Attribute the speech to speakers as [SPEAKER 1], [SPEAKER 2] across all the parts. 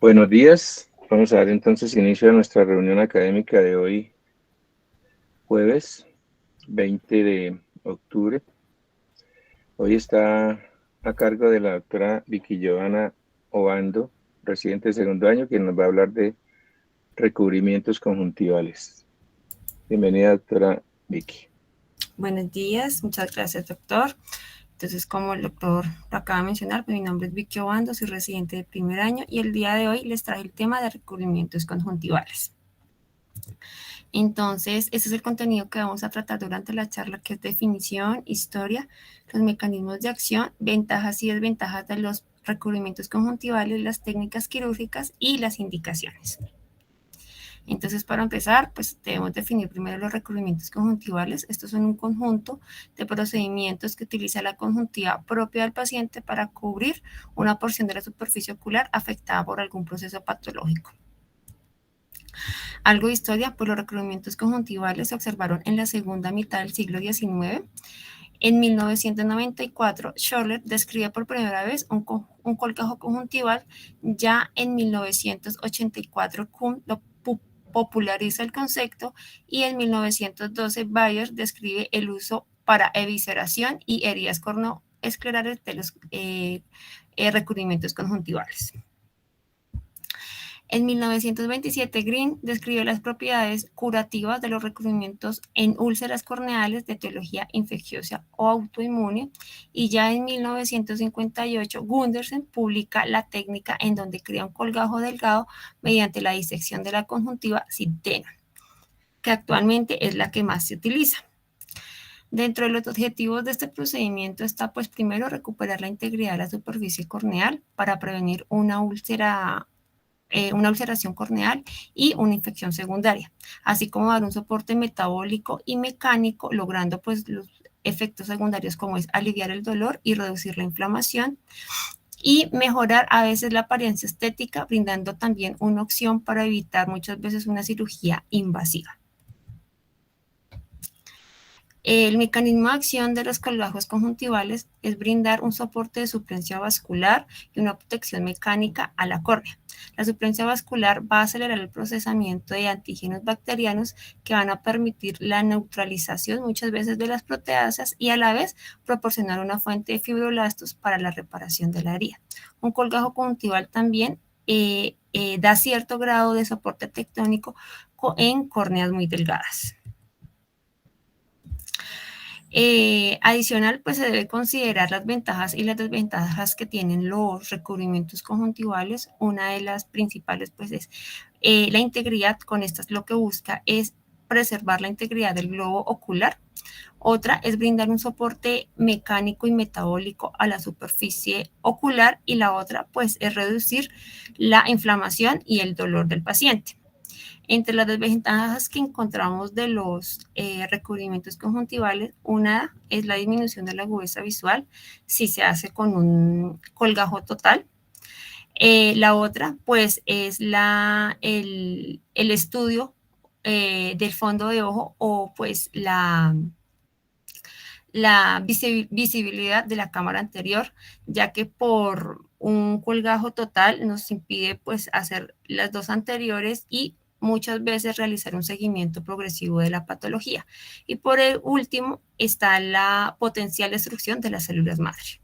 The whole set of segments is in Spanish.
[SPEAKER 1] Buenos días. Vamos a dar entonces inicio a nuestra reunión académica de hoy, jueves 20 de octubre. Hoy está a cargo de la doctora Vicky Joana Obando, residente de segundo año, quien nos va a hablar de recubrimientos conjuntivales. Bienvenida, doctora Vicky.
[SPEAKER 2] Buenos días, muchas gracias, doctor. Entonces, como el doctor lo acaba de mencionar, pues mi nombre es Vicky Obando, soy residente de primer año y el día de hoy les traje el tema de recubrimientos conjuntivales. Entonces, ese es el contenido que vamos a tratar durante la charla, que es definición, historia, los mecanismos de acción, ventajas y desventajas de los recubrimientos conjuntivales, las técnicas quirúrgicas y las indicaciones. Entonces, para empezar, pues debemos definir primero los recubrimientos conjuntivales. Estos son un conjunto de procedimientos que utiliza la conjuntiva propia del paciente para cubrir una porción de la superficie ocular afectada por algún proceso patológico. Algo de historia, pues los recubrimientos conjuntivales se observaron en la segunda mitad del siglo XIX. En 1994, Scholler describe por primera vez un colgajo conjuntival. Ya en 1984, Kuhn lo populariza el concepto y en 1912 Bayer describe el uso para evisceración y heridas cornoesclerales de los recubrimientos conjuntivales. En 1927, Green describió las propiedades curativas de los recubrimientos en úlceras corneales de etiología infecciosa o autoinmune, y ya en 1958 Gundersen publica la técnica en donde crea un colgajo delgado mediante la disección de la conjuntiva sin tenon, que actualmente es la que más se utiliza. Dentro de los objetivos de este procedimiento está, pues, primero recuperar la integridad de la superficie corneal para prevenir una ulceración corneal y una infección secundaria, así como dar un soporte metabólico y mecánico, logrando pues los efectos secundarios como es aliviar el dolor y reducir la inflamación, y mejorar a veces la apariencia estética, brindando también una opción para evitar muchas veces una cirugía invasiva. El mecanismo de acción de los colgajos conjuntivales es brindar un soporte de suplencia vascular y una protección mecánica a la córnea. La suplencia vascular va a acelerar el procesamiento de antígenos bacterianos que van a permitir la neutralización muchas veces de las proteasas y a la vez proporcionar una fuente de fibroblastos para la reparación de la herida. Un colgajo conjuntival también da cierto grado de soporte tectónico en córneas muy delgadas. Adicional, pues se debe considerar las ventajas y las desventajas que tienen los recubrimientos conjuntivales. Una de las principales, pues, es la integridad. Con estas lo que busca es preservar la integridad del globo ocular. Otra es brindar un soporte mecánico y metabólico a la superficie ocular, y la otra, pues, es reducir la inflamación y el dolor del paciente. Entre las desventajas que encontramos de los recubrimientos conjuntivales, una es la disminución de la agudeza visual si se hace con un colgajo total. La otra, pues, es el estudio del fondo de ojo, o pues la visibilidad de la cámara anterior, ya que por un colgajo total nos impide, pues, hacer las dos anteriores y muchas veces realizar un seguimiento progresivo de la patología. Y por el último está la potencial destrucción de las células madre.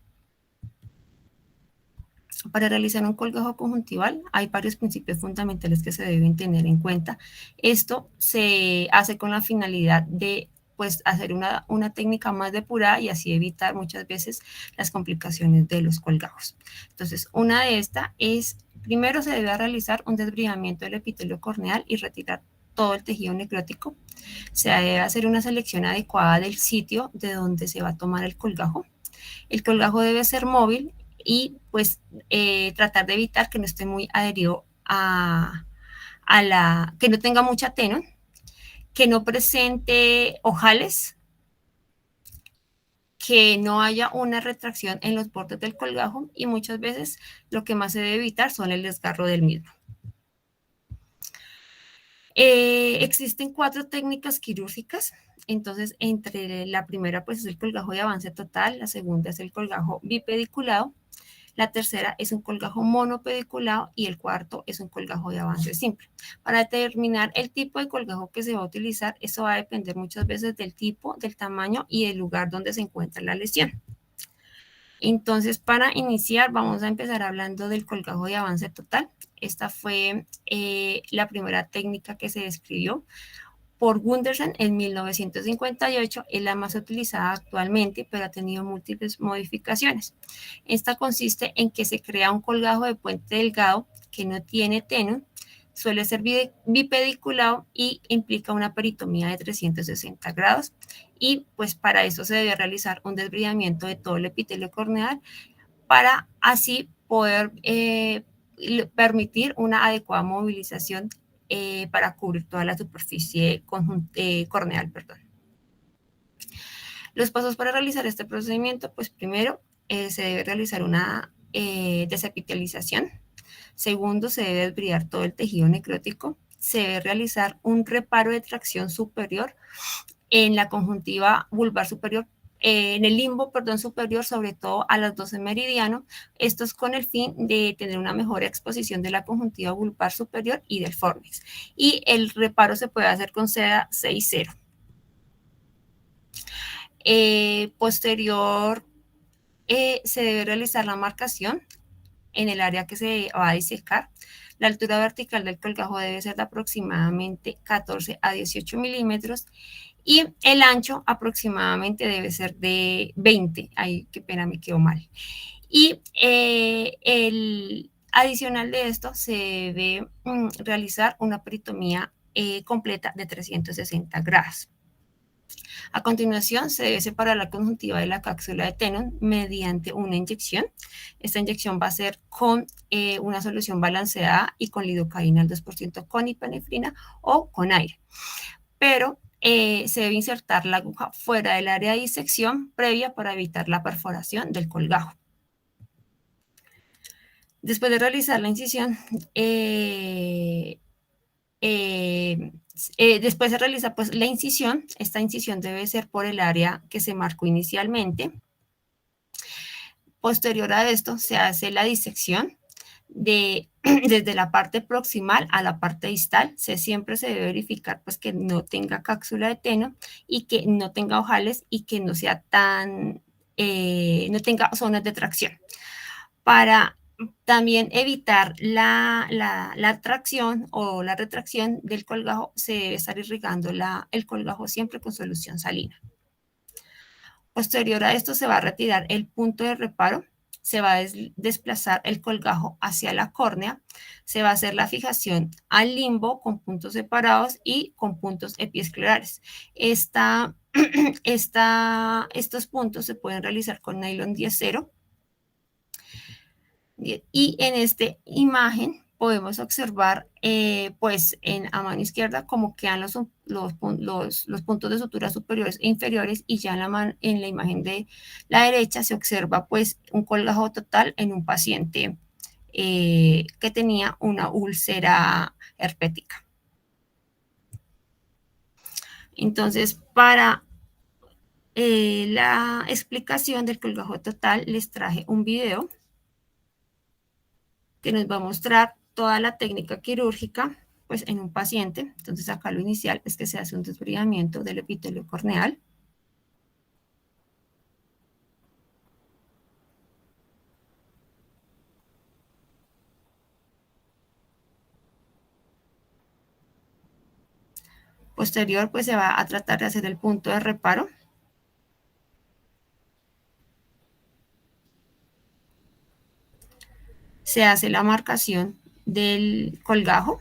[SPEAKER 2] Para realizar un colgajo conjuntival hay varios principios fundamentales que se deben tener en cuenta. Esto se hace con la finalidad de, pues, hacer una técnica más depurada y así evitar muchas veces las complicaciones de los colgajos. Entonces, una de estas es, primero se debe realizar un desbridamiento del epitelio corneal y retirar todo el tejido necrótico. Se debe hacer una selección adecuada del sitio de donde se va a tomar el colgajo. El colgajo debe ser móvil y, pues, tratar de evitar que no esté muy adherido que no tenga mucha tenon, que no presente ojales, que no haya una retracción en los bordes del colgajo, y muchas veces lo que más se debe evitar son el desgarro del mismo. Existen 4 técnicas quirúrgicas. Entonces, entre la primera, pues, es el colgajo de avance total, la segunda es el colgajo bipediculado, la tercera es un colgajo monopediculado y el cuarto es un colgajo de avance simple. Para determinar el tipo de colgajo que se va a utilizar, eso va a depender muchas veces del tipo, del tamaño y del lugar donde se encuentra la lesión. Entonces, para iniciar, vamos a empezar hablando del colgajo de avance total. Esta fue la primera técnica que se describió por Gundersen en 1958, es la más utilizada actualmente, pero ha tenido múltiples modificaciones. Esta consiste en que se crea un colgajo de puente delgado que no tiene tenon, suele ser bipediculado y implica una peritomía de 360 grados, y pues para eso se debe realizar un desbridamiento de todo el epitelio corneal para así poder permitir una adecuada movilización para cubrir toda la superficie corneal. Los pasos para realizar este procedimiento, pues primero se debe realizar una desepitelización. Segundo, se debe desbridar todo el tejido necrótico. Se debe realizar un reparo de tracción superior en la conjuntiva vulvar superior, en el limbo, superior, sobre todo a las 12 meridiano. Esto es con el fin de tener una mejor exposición de la conjuntiva vulvar superior y del fornix. Y el reparo se puede hacer con seda 6-0. Posterior, se debe realizar la marcación en el área que se va a disecar. La altura vertical del colgajo debe ser de aproximadamente 14 a 18 milímetros y el ancho aproximadamente debe ser de 20. Ay, qué pena, me quedó mal. Y el adicional de esto se debe realizar una peritomía completa de 360 grados. A continuación, se debe separar la conjuntiva de la cápsula de tenon mediante una inyección. Esta inyección va a ser con una solución balanceada y con lidocaína al 2% con epinefrina o con aire. Pero se debe insertar la aguja fuera del área de disección previa para evitar la perforación del colgajo. Después de realizar la incisión, después se realiza pues la incisión. Esta incisión debe ser por el área que se marcó inicialmente. Posterior a esto se hace la disección desde la parte proximal a la parte distal. Siempre se debe verificar pues que no tenga cápsula de tenon y que no tenga ojales y que no sea no tenga zonas de tracción. Para también evitar la tracción o la retracción del colgajo, se debe estar irrigando el colgajo siempre con solución salina. Posterior a esto se va a retirar el punto de reparo, se va a desplazar el colgajo hacia la córnea, se va a hacer la fijación al limbo con puntos separados y con puntos epiesclerares. Estos puntos se pueden realizar con nylon 10-0. Y en esta imagen podemos observar, pues a mano izquierda, cómo quedan los puntos de sutura superiores e inferiores, y ya en la imagen de la derecha se observa pues un colgajo total en un paciente que tenía una úlcera herpética. Entonces, para la explicación del colgajo total, les traje un video que nos va a mostrar toda la técnica quirúrgica pues en un paciente. Entonces acá lo inicial es que se hace un desbridamiento del epitelio corneal. Posterior pues se va a tratar de hacer el punto de reparo. Se hace la marcación del colgajo.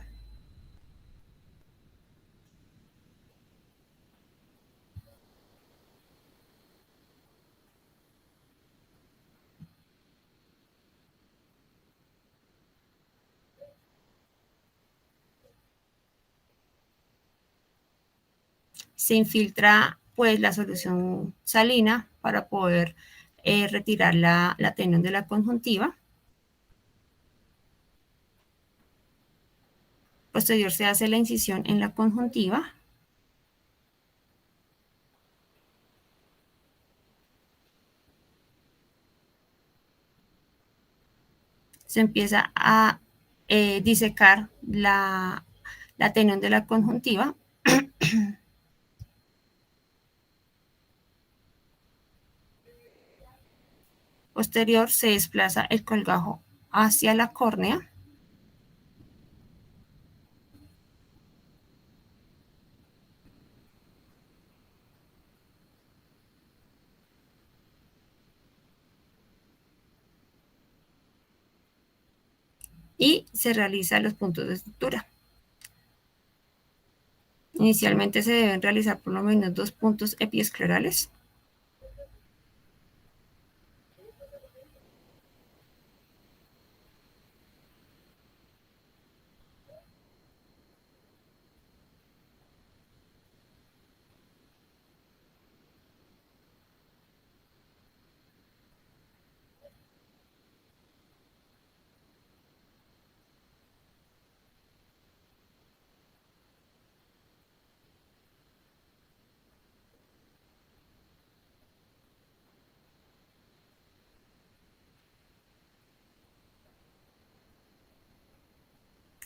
[SPEAKER 2] Se infiltra pues la solución salina para poder retirar la tenon de la conjuntiva. Posterior se hace la incisión en la conjuntiva. se empieza a disecar la tenión de la conjuntiva. Posterior se desplaza el colgajo hacia la córnea. Y se realizan los puntos de sutura. Inicialmente se deben realizar por lo menos 2 puntos epiesclerales.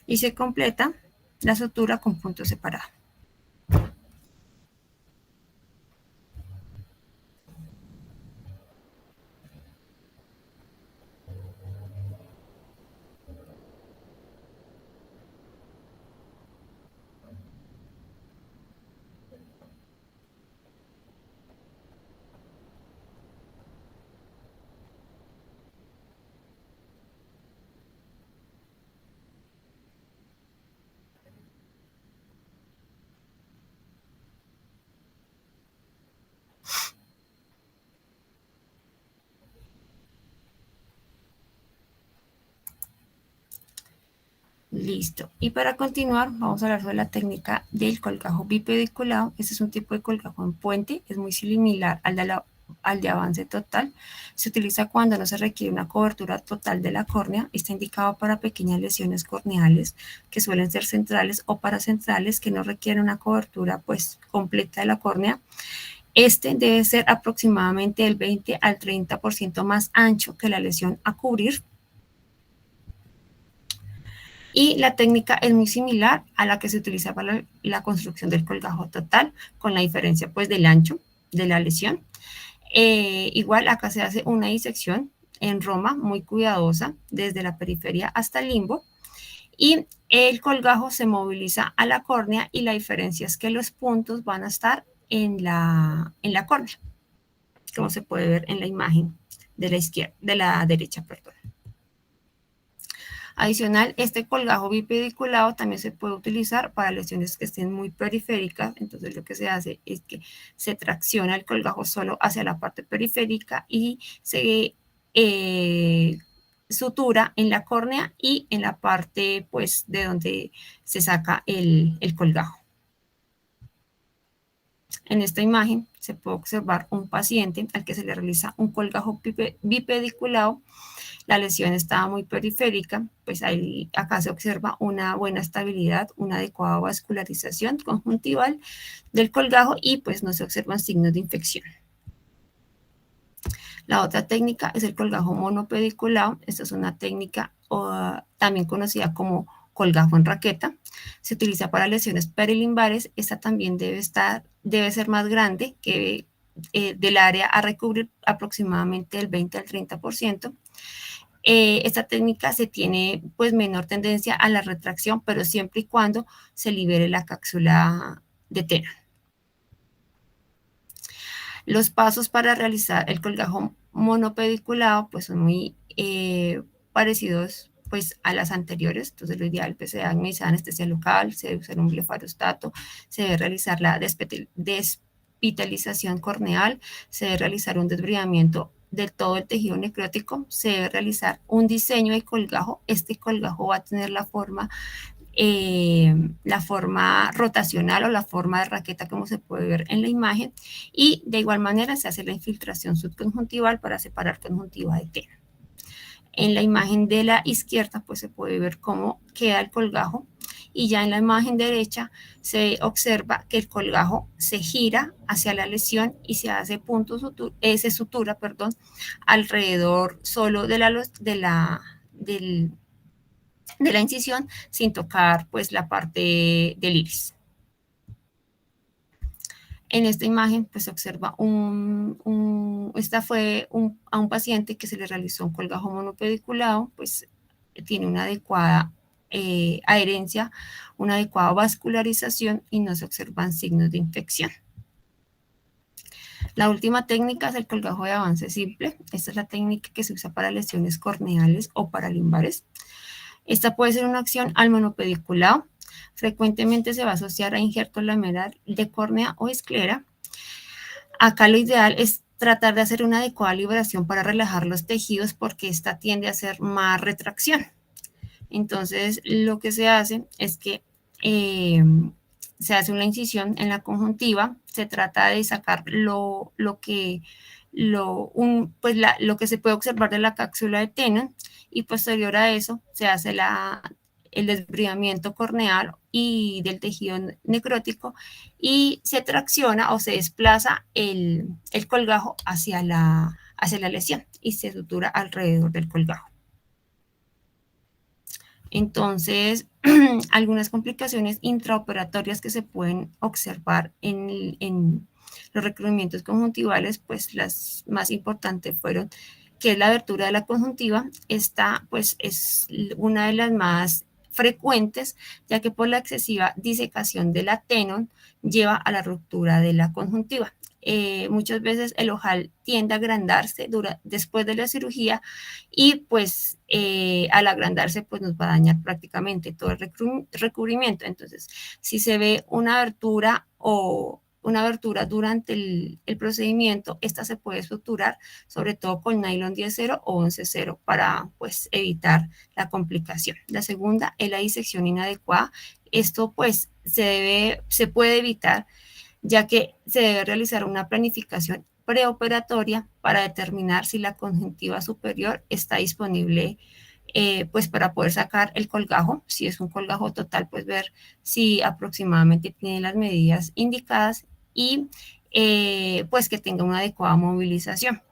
[SPEAKER 2] Y se completa la sutura con puntos separados. Listo. Y para continuar, vamos a hablar sobre la técnica del colgajo bipediculado. Este es un tipo de colgajo en puente, es muy similar al de avance total. Se utiliza cuando no se requiere una cobertura total de la córnea. Está indicado para pequeñas lesiones corneales que suelen ser centrales o paracentrales que no requieren una cobertura pues completa de la córnea. Este debe ser aproximadamente del 20 al 30% más ancho que la lesión a cubrir. Y la técnica es muy similar a la que se utiliza para la construcción del colgajo total, con la diferencia pues del ancho de la lesión. Igual acá se hace una disección en Roma muy cuidadosa desde la periferia hasta el limbo, y el colgajo se moviliza a la córnea, y la diferencia es que los puntos van a estar en la córnea, como se puede ver en la imagen de la derecha, perdón. Adicional, este colgajo bipediculado también se puede utilizar para lesiones que estén muy periféricas. Entonces lo que se hace es que se tracciona el colgajo solo hacia la parte periférica y se sutura en la córnea y en la parte pues de donde se saca el colgajo. En esta imagen se puede observar un paciente al que se le realiza un colgajo bipediculado. La lesión estaba muy periférica, pues ahí, acá se observa una buena estabilidad, una adecuada vascularización conjuntival del colgajo, y pues no se observan signos de infección. La otra técnica es el colgajo monopediculado. Esta es una técnica también conocida como colgajo en raqueta. Se utiliza para lesiones perilimbares. Esta también debe ser más grande que del área a recubrir, aproximadamente del 20 al 30%. Esta técnica se tiene pues menor tendencia a la retracción, pero siempre y cuando se libere la cápsula de Tenon. Los pasos para realizar el colgajo monopediculado pues son muy parecidos pues a las anteriores. Entonces lo ideal pues se da anestesia local, se debe usar un blefarostato, se debe realizar la despitalización corneal, se debe realizar un desbridamiento de todo el tejido necrótico, se debe realizar un diseño de colgajo. Este colgajo va a tener la forma rotacional o la forma de raqueta, como se puede ver en la imagen, y de igual manera se hace la infiltración subconjuntival para separar conjuntiva de Tenon. En la imagen de la izquierda pues se puede ver cómo queda el colgajo, y ya en la imagen derecha se observa que el colgajo se gira hacia la lesión y se hace se sutura alrededor solo de de la incisión sin tocar pues la parte del iris. En esta imagen pues se observa esta fue a un paciente que se le realizó un colgajo monopediculado, pues tiene una adecuada adherencia, una adecuada vascularización y no se observan signos de infección. La última técnica es el colgajo de avance simple. Esta es la técnica que se usa para lesiones corneales o paralimbares. Esta puede ser una acción al monopediculado. Frecuentemente se va a asociar a injerto lamelar de córnea o esclera. Acá lo ideal es tratar de hacer una adecuada liberación para relajar los tejidos porque esta tiende a hacer más retracción. Entonces, lo que se hace es que se hace una incisión en la conjuntiva, se trata de sacar lo que se puede observar de la cápsula de Tenon y posterior a eso se hace el desbridamiento corneal y del tejido necrótico y se tracciona o se desplaza el colgajo hacia la lesión y se sutura alrededor del colgajo. Entonces, algunas complicaciones intraoperatorias que se pueden observar en los recubrimientos conjuntivales, pues las más importantes fueron que es la abertura de la conjuntiva. Esta pues es una de las más frecuentes, ya que por la excesiva disecación de la Tenon lleva a la ruptura de la conjuntiva. Muchas veces el ojal tiende a agrandarse después de la cirugía y pues al agrandarse pues nos va a dañar prácticamente todo el recubrimiento. Entonces, si se ve una abertura durante el procedimiento, esta se puede suturar, sobre todo con nylon 10-0 o 11-0 para pues evitar la complicación. La segunda es la disección inadecuada. Esto pues se puede evitar ya que se debe realizar una planificación preoperatoria para determinar si la conjuntiva superior está disponible pues para poder sacar el colgajo. Si es un colgajo total, pues ver si aproximadamente tiene las medidas indicadas y pues que tenga una adecuada movilización.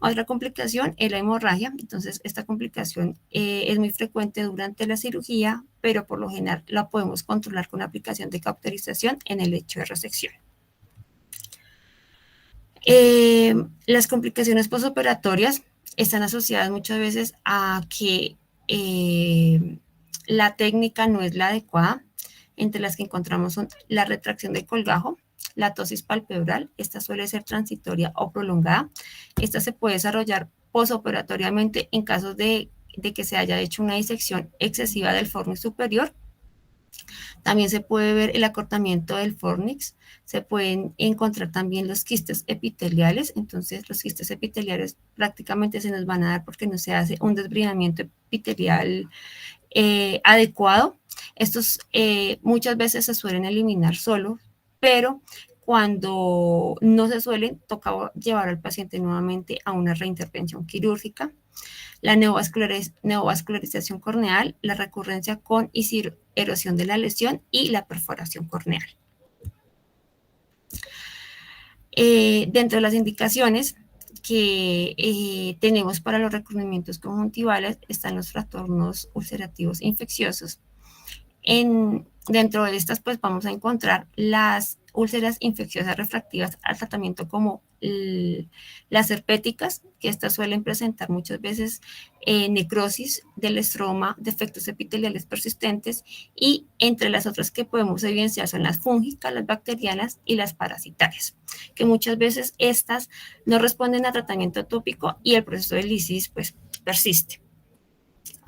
[SPEAKER 2] Otra complicación es la hemorragia. Entonces, esta complicación es muy frecuente durante la cirugía, pero por lo general la podemos controlar con aplicación de cauterización en el lecho de resección. Las complicaciones postoperatorias están asociadas muchas veces a que la técnica no es la adecuada. Entre las que encontramos son la retracción del colgajo, la ptosis palpebral. Esta suele ser transitoria o prolongada. Esta se puede desarrollar postoperatoriamente en casos de que se haya hecho una disección excesiva del fornix superior. También se puede ver el acortamiento del fornix. Se pueden encontrar también los quistes epiteliales. Entonces, los quistes epiteliales prácticamente se nos van a dar porque no se hace un desbridamiento epitelial adecuado. Estos muchas veces se suelen eliminar solo, pero cuando no se suelen, toca llevar al paciente nuevamente a una reintervención quirúrgica. La neovascularización corneal, la recurrencia con erosión de la lesión y la perforación corneal. Dentro de las indicaciones que tenemos para los recubrimientos conjuntivales están los trastornos ulcerativos infecciosos. Dentro de estas, pues vamos a encontrar las úlceras infecciosas refractivas al tratamiento como las herpéticas, que estas suelen presentar muchas veces necrosis del estroma, defectos epiteliales persistentes, y entre las otras que podemos evidenciar son las fúngicas, las bacterianas y las parasitarias, que muchas veces estas no responden a tratamiento tópico y el proceso de lisis pues persiste.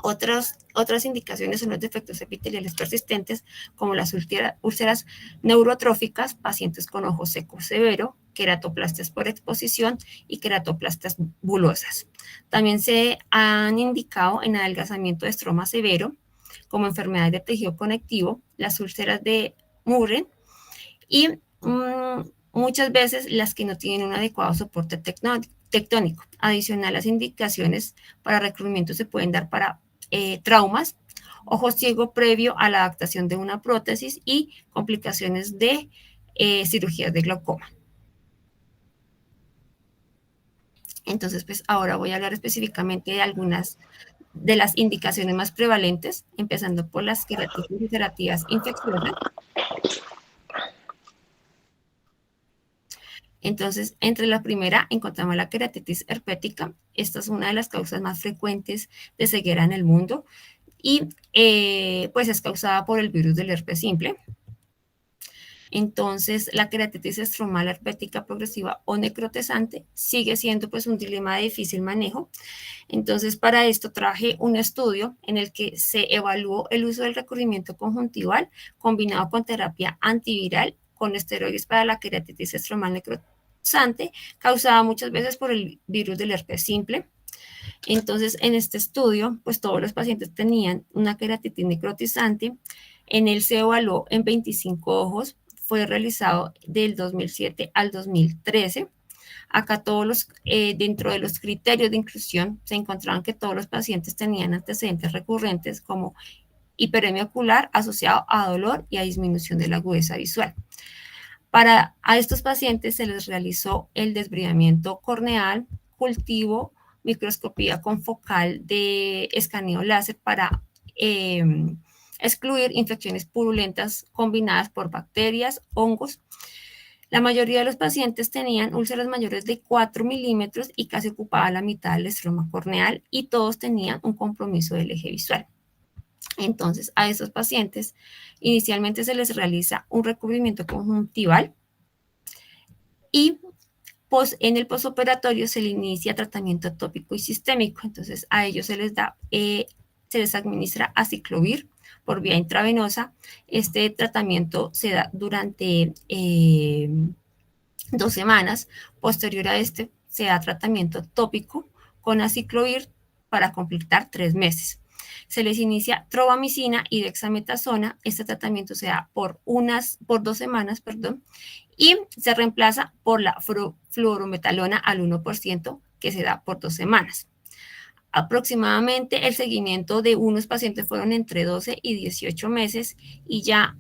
[SPEAKER 2] Otras indicaciones son los defectos epiteliales persistentes, como las úlceras neurotróficas, pacientes con ojo seco severo, queratoplastias por exposición y queratoplastias bulosas. También se han indicado en adelgazamiento de estroma severo, como enfermedades de tejido conectivo, las úlceras de Murren y muchas veces las que no tienen un adecuado soporte tectónico. Adicional, las indicaciones para recubrimiento se pueden dar para traumas, ojo ciego previo a la adaptación de una prótesis y complicaciones de cirugías de glaucoma. Entonces, pues ahora voy a hablar específicamente de algunas de las indicaciones más prevalentes, empezando por las queratitis ulcerativas infecciosas. Entonces, entre la primera encontramos la queratitis herpética. Esta es una de las causas más frecuentes de ceguera en el mundo y pues es causada por el virus del herpes simple. Entonces, la queratitis estromal herpética progresiva o necrotizante sigue siendo pues un dilema de difícil manejo. Entonces, para esto traje un estudio en el que se evaluó el uso del recubrimiento conjuntival combinado con terapia antiviral con esteroides para la queratitis estromal necrotizante, causada muchas veces por el virus del herpes simple. Entonces, en este estudio, pues todos los pacientes tenían una queratitis necrotizante. En él se evaluó en 25 ojos, fue realizado del 2007 al 2013. Acá dentro de los criterios de inclusión, se encontraban que todos los pacientes tenían antecedentes recurrentes como hiperemia ocular asociado a dolor y a disminución de la agudeza visual. A estos pacientes se les realizó el desbridamiento corneal, cultivo, microscopía con focal de escaneo láser para excluir infecciones purulentas combinadas por bacterias, hongos. La mayoría de los pacientes tenían úlceras mayores de 4 milímetros y casi ocupaba la mitad del estroma corneal y todos tenían un compromiso del eje visual. Entonces, a estos pacientes inicialmente se les realiza un recubrimiento conjuntival y en el postoperatorio se les inicia tratamiento tópico y sistémico. Entonces, a ellos se les administra aciclovir por vía intravenosa. Este tratamiento se da durante 2 semanas. Posterior a este, se da tratamiento tópico con aciclovir para completar 3 meses. Se les inicia trovamicina y dexametasona. Este tratamiento se da por 2 semanas, y se reemplaza por la fluorometalona al 1%, que se da por 2 semanas. Aproximadamente el seguimiento de unos pacientes fueron entre 12 y 18 meses y ya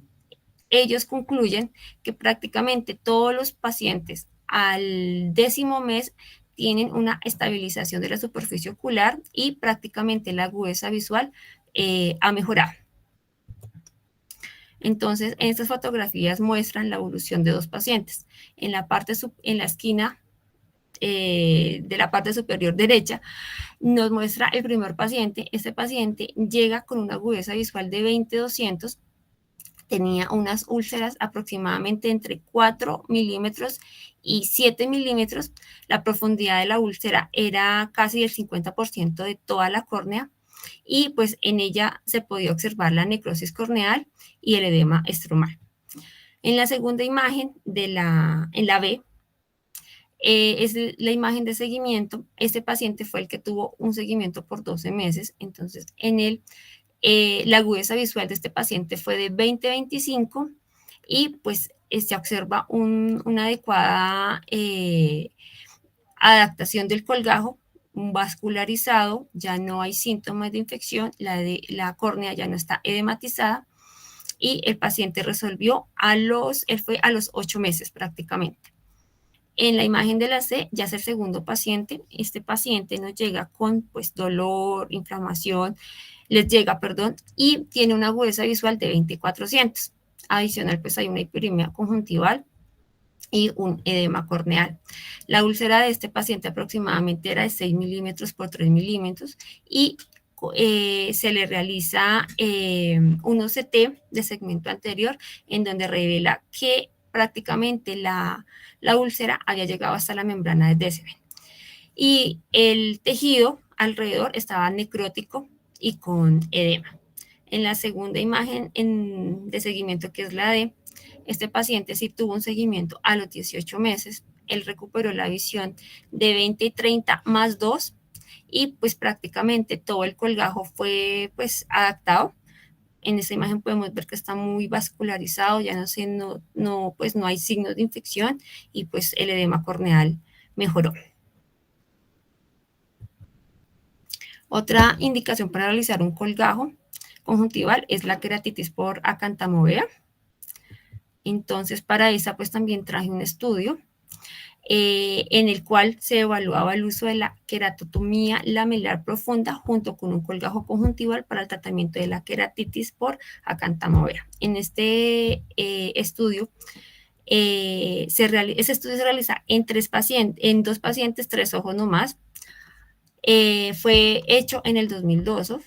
[SPEAKER 2] ellos concluyen que prácticamente todos los pacientes al 10º mes tienen una estabilización de la superficie ocular y prácticamente la agudeza visual ha mejorado. Entonces, en estas fotografías muestran la evolución de 2 pacientes. En la esquina de la parte superior derecha, nos muestra el primer paciente. Este paciente llega con una agudeza visual de 20-200, tenía unas úlceras aproximadamente entre 4 milímetros y 7 milímetros. La profundidad de la úlcera era casi el 50% de toda la córnea y pues en ella se podía observar la necrosis corneal y el edema estromal. En la segunda imagen, en la B, es la imagen de seguimiento. Este paciente fue el que tuvo un seguimiento por 12 meses, entonces en él la agudeza visual de este paciente fue de 20-25 y pues se observa una adecuada adaptación del colgajo, un vascularizado, ya no hay síntomas de infección, la córnea ya no está edematizada y el paciente resolvió él fue a los 8 meses prácticamente. En la imagen de la C ya es el segundo paciente. Este paciente nos llega con pues dolor, inflamación, y tiene una agudeza visual de 20-400. Adicional, pues hay una hiperemia conjuntival y un edema corneal. La úlcera de este paciente aproximadamente era de 6 milímetros por 3 milímetros y se le realiza un OCT de segmento anterior en donde revela que prácticamente la úlcera había llegado hasta la membrana de Descemet. Y el tejido alrededor estaba necrótico y con edema. En la segunda imagen de seguimiento, que es la D, este paciente sí tuvo un seguimiento a los 18 meses. Él recuperó la visión de 20-30 más 2 y pues prácticamente todo el colgajo fue pues adaptado. En esta imagen podemos ver que está muy vascularizado, ya no hay signos de infección y pues el edema corneal mejoró. Otra indicación para realizar un colgajo conjuntival es la queratitis por acantamobea. Entonces, para esa pues también traje un estudio en el cual se evaluaba el uso de la queratotomía lamelar profunda junto con un colgajo conjuntival para el tratamiento de la queratitis por acanthamoeba vera. En este estudio, ese estudio se realiza en 2 pacientes, 3 ojos nomás. Fue hecho en el 2002,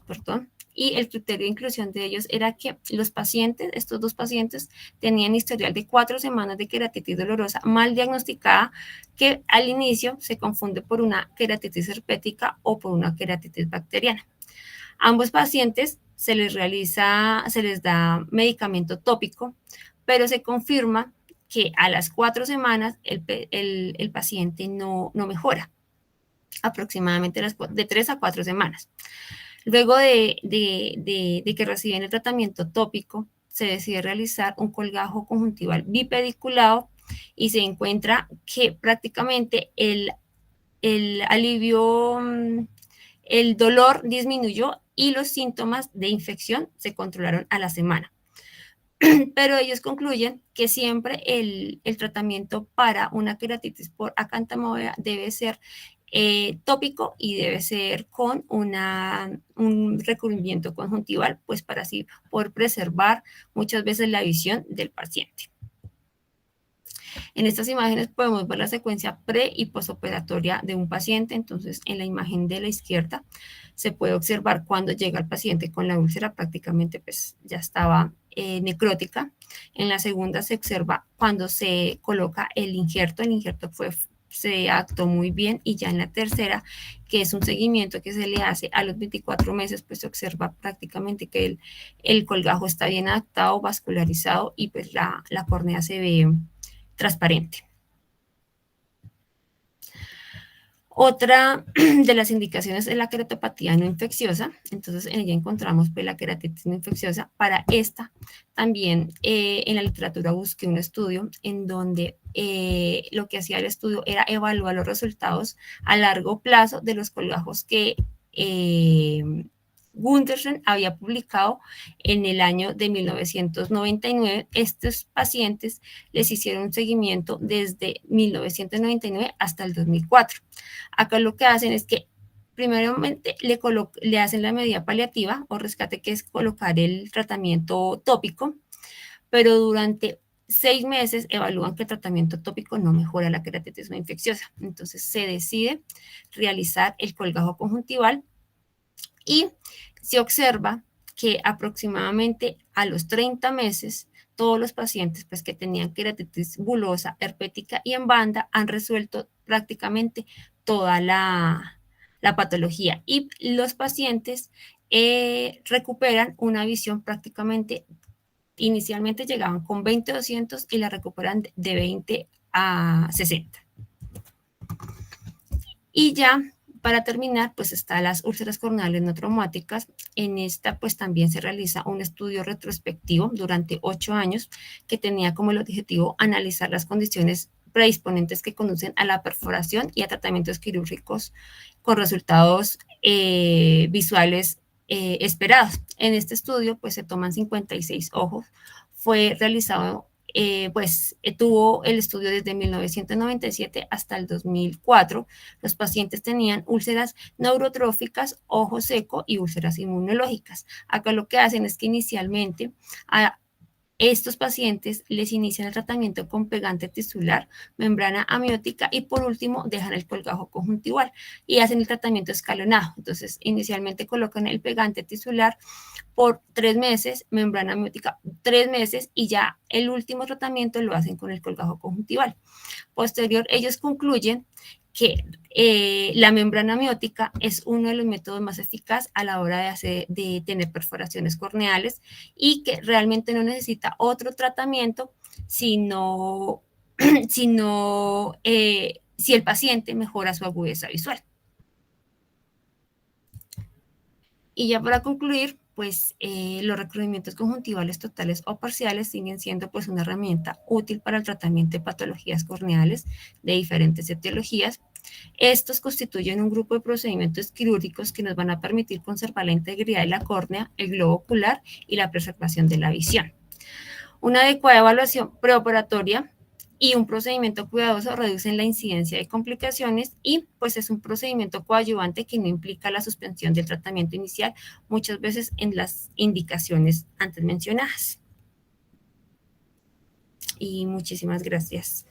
[SPEAKER 2] perdón, y el criterio de inclusión de ellos era que los pacientes, estos 2 pacientes, tenían historial de 4 semanas de queratitis dolorosa mal diagnosticada, que al inicio se confunde por una queratitis herpética o por una queratitis bacteriana. Ambos pacientes se les da medicamento tópico, pero se confirma que a las 4 semanas el paciente no mejora, aproximadamente de 3 a 4 semanas. Luego de que reciben el tratamiento tópico, se decide realizar un colgajo conjuntival bipediculado y se encuentra que prácticamente el alivio, el dolor disminuyó y los síntomas de infección se controlaron a la semana. Pero ellos concluyen que siempre el tratamiento para una queratitis por acanthamoeba debe ser tópico y debe ser con un recubrimiento conjuntival, pues para así poder preservar muchas veces la visión del paciente. En estas imágenes podemos ver la secuencia pre y postoperatoria de un paciente. Entonces, en la imagen de la izquierda se puede observar cuando llega el paciente con la úlcera, prácticamente pues ya estaba necrótica. En la segunda se observa cuando se coloca el injerto se actuó muy bien, y ya en la tercera, que es un seguimiento que se le hace a los 24 meses, pues se observa prácticamente que el colgajo está bien adaptado, vascularizado, y pues la córnea se ve transparente. Otra de las indicaciones es la queratopatía no infecciosa. Entonces, en ella encontramos pues, la queratitis no infecciosa. Para esta, también en la literatura busqué un estudio en donde lo que hacía el estudio era evaluar los resultados a largo plazo de los colgajos que Gundersen había publicado en el año de 1999. Estos pacientes les hicieron un seguimiento desde 1999 hasta el 2004. Acá lo que hacen es que primeramente le hacen la medida paliativa o rescate, que es colocar el tratamiento tópico, pero durante 6 meses evalúan que el tratamiento tópico no mejora la queratitis no infecciosa. Entonces se decide realizar el colgajo conjuntival y se observa que aproximadamente a los 30 meses todos los pacientes pues, que tenían queratitis bulosa, herpética y en banda han resuelto prácticamente toda la patología, y los pacientes recuperan una visión prácticamente, inicialmente llegaban con 20/200 y la recuperan de 20 a 60. Y ya para terminar, pues están las úlceras corneales no traumáticas. En esta, pues también se realiza un estudio retrospectivo durante 8 años que tenía como el objetivo analizar las condiciones predisponentes que conducen a la perforación y a tratamientos quirúrgicos con resultados visuales esperados. En este estudio, pues se toman 56 ojos. Fue realizado tuvo el estudio desde 1997 hasta el 2004. Los pacientes tenían úlceras neurotróficas, ojo seco y úlceras inmunológicas. Acá lo que hacen es que inicialmente a estos pacientes les inician el tratamiento con pegante tisular, membrana amniótica y por último dejan el colgajo conjuntival y hacen el tratamiento escalonado. Entonces, inicialmente colocan el pegante tisular por 3 meses, membrana amniótica 3 meses y ya el último tratamiento lo hacen con el colgajo conjuntival. Posterior, ellos concluyen que la membrana amniótica es uno de los métodos más eficaces a la hora de tener perforaciones corneales y que realmente no necesita otro tratamiento, sino si el paciente mejora su agudeza visual. Y ya para concluir, pues los recubrimientos conjuntivales totales o parciales siguen siendo pues una herramienta útil para el tratamiento de patologías corneales de diferentes etiologías. Estos constituyen un grupo de procedimientos quirúrgicos que nos van a permitir conservar la integridad de la córnea, el globo ocular y la preservación de la visión. Una adecuada evaluación preoperatoria y un procedimiento cuidadoso reduce la incidencia de complicaciones y pues es un procedimiento coadyuvante que no implica la suspensión del tratamiento inicial, muchas veces en las indicaciones antes mencionadas. Y muchísimas gracias.